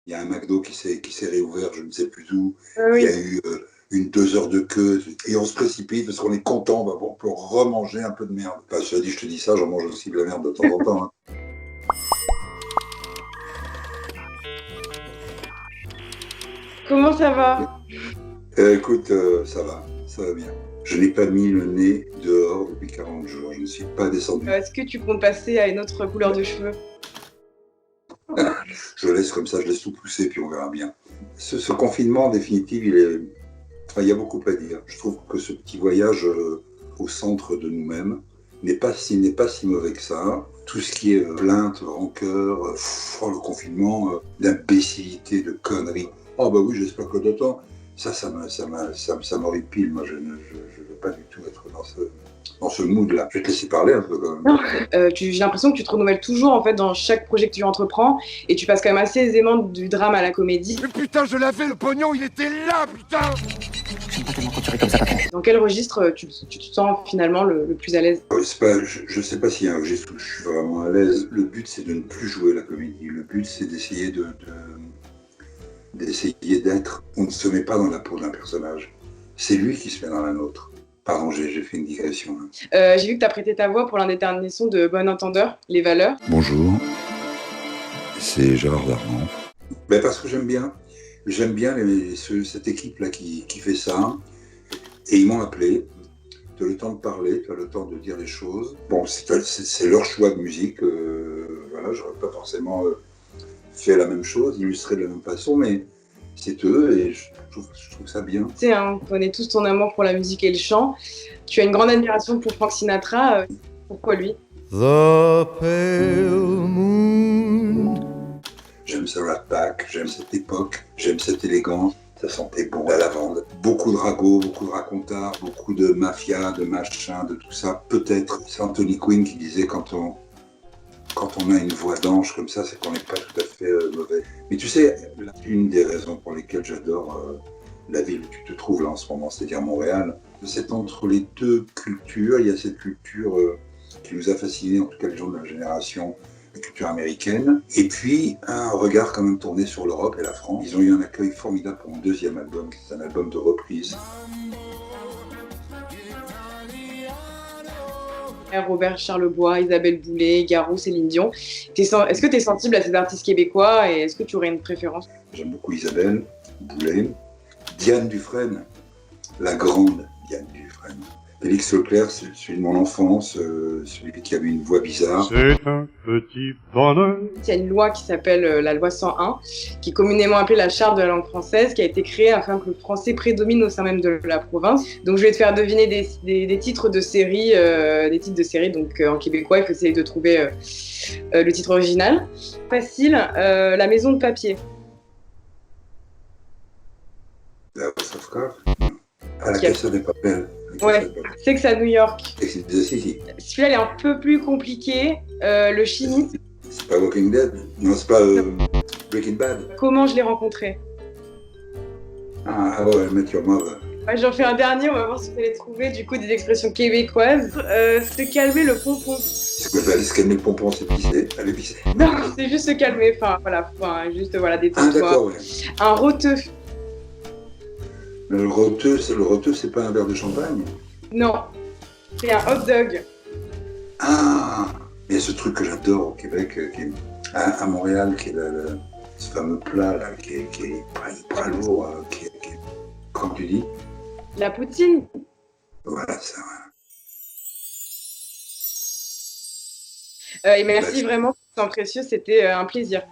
Il y a un McDo qui s'est réouvert, je ne sais plus où. Il y Oui. a eu 2 heures de queue et on se précipite parce qu'on est content, on peut remanger un peu de merde. Enfin, je te dis ça, j'en mange aussi de la merde de temps en temps, hein. Comment ça va? Écoute, ça va bien. Je n'ai pas mis le nez dehors depuis 40 jours. Je ne suis pas descendu. Est-ce que tu comptes passer à une autre couleur de cheveux? Je laisse comme ça, je laisse tout pousser, puis on verra bien. Ce confinement, en définitive, il y a beaucoup à dire. Je trouve que ce petit voyage au centre de nous-mêmes n'est pas si mauvais que ça. Tout ce qui est plainte, rancœur, le confinement, d'imbécilité, de conneries. Oh bah oui, j'espère que d'autant. Ça m'horripile. Moi, je ne veux pas du tout être dans ce mood-là. Je vais te laisser parler un peu quand même. Non. J'ai l'impression que tu te renouvelles toujours en fait dans chaque projet que tu entreprends et tu passes quand même assez aisément du drame à la comédie. Mais putain, je l'avais, le pognon, il était là, putain! J'aime pas tellement quand tu ris comme ça, patron. Dans quel registre tu te sens finalement le plus à l'aise? Je ne sais pas s'il y a un registre où je suis vraiment à l'aise. Le but, c'est de ne plus jouer la comédie. Le but, c'est d'essayer d'essayer d'être. On ne se met pas dans la peau d'un personnage. C'est lui qui se met dans la nôtre. Pardon, j'ai fait une digression, hein. J'ai vu que tu as prêté ta voix pour l'un des derniers sons de Bon Entendeur, Les Valeurs. Bonjour, c'est Gérard Darmon. Ben parce que j'aime bien cette équipe-là qui fait ça. Et ils m'ont appelé. Tu as le temps de parler, tu as le temps de dire les choses. Bon, c'est leur choix de musique. Voilà, j'aurais pas forcément fait la même chose, illustré de la même façon, mais c'est eux et je trouve ça bien. Tu sais, hein, on connaît tous ton amour pour la musique et le chant. Tu as une grande admiration pour Frank Sinatra. Pourquoi lui? The pale moon. J'aime ce Rat Pack, j'aime cette époque, j'aime cette élégance. Ça sentait bon la lavande. Beaucoup de ragots, beaucoup de racontars, beaucoup de mafia, de machin, de tout ça. Peut-être, c'est Anthony Quinn qui disait quand on a une voix d'ange comme ça, c'est qu'on n'est pas tout à fait mauvais. Mais tu sais, une des raisons pour lesquelles j'adore la ville où tu te trouves là en ce moment, c'est-à-dire Montréal, c'est entre les deux cultures. Il y a cette culture qui nous a fascinés, en tout cas les gens de la génération, la culture américaine, et puis un regard quand même tourné sur l'Europe et la France. Ils ont eu un accueil formidable pour mon deuxième album, qui est un album de reprise. Robert Charlebois, Isabelle Boulay, Garou, Céline Dion. Est-ce que tu es sensible à ces artistes québécois et est-ce que tu aurais une préférence? J'aime beaucoup Isabelle Boulay, Diane Dufresne, la grande Diane Dufresne. Félix Leclerc, c'est celui de mon enfance, celui qui avait une voix bizarre. C'est un petit bonheur. Il y a une loi qui s'appelle la loi 101, qui est communément appelée la charte de la langue française, qui a été créée afin que le français prédomine au sein même de la province. Donc je vais te faire deviner des titres de séries, donc en québécois, il faut essayer de trouver le titre original. Facile, La maison de papier. La House of Cards. À la Casa de Papel. Ouais, Sex à New York. Et c'est si. Celui-là, il est un peu plus compliqué. Le chimiste. C'est pas Walking Dead. Non, c'est pas Breaking Bad. Comment je l'ai rencontré. Ah ouais, Met Your Mother. Ouais, j'en fais un dernier, on va voir si vous allez trouver du coup des expressions québécoises. Se calmer le pompon. C'est quoi, aller se calmer le pompon, c'est pisser. Aller pisser. Non, c'est juste se calmer, juste détendre-toi. Ah d'accord, ouais. Un roteux. Le roteux, c'est pas un verre de champagne? Non, c'est un hot dog. Ah, il y a ce truc que j'adore au Québec, à Montréal, qui est ce fameux plat là, qui est pas lourd, qui est, comme tu dis. La poutine. Voilà, ça. Et merci vraiment, c'est précieux, c'était un plaisir.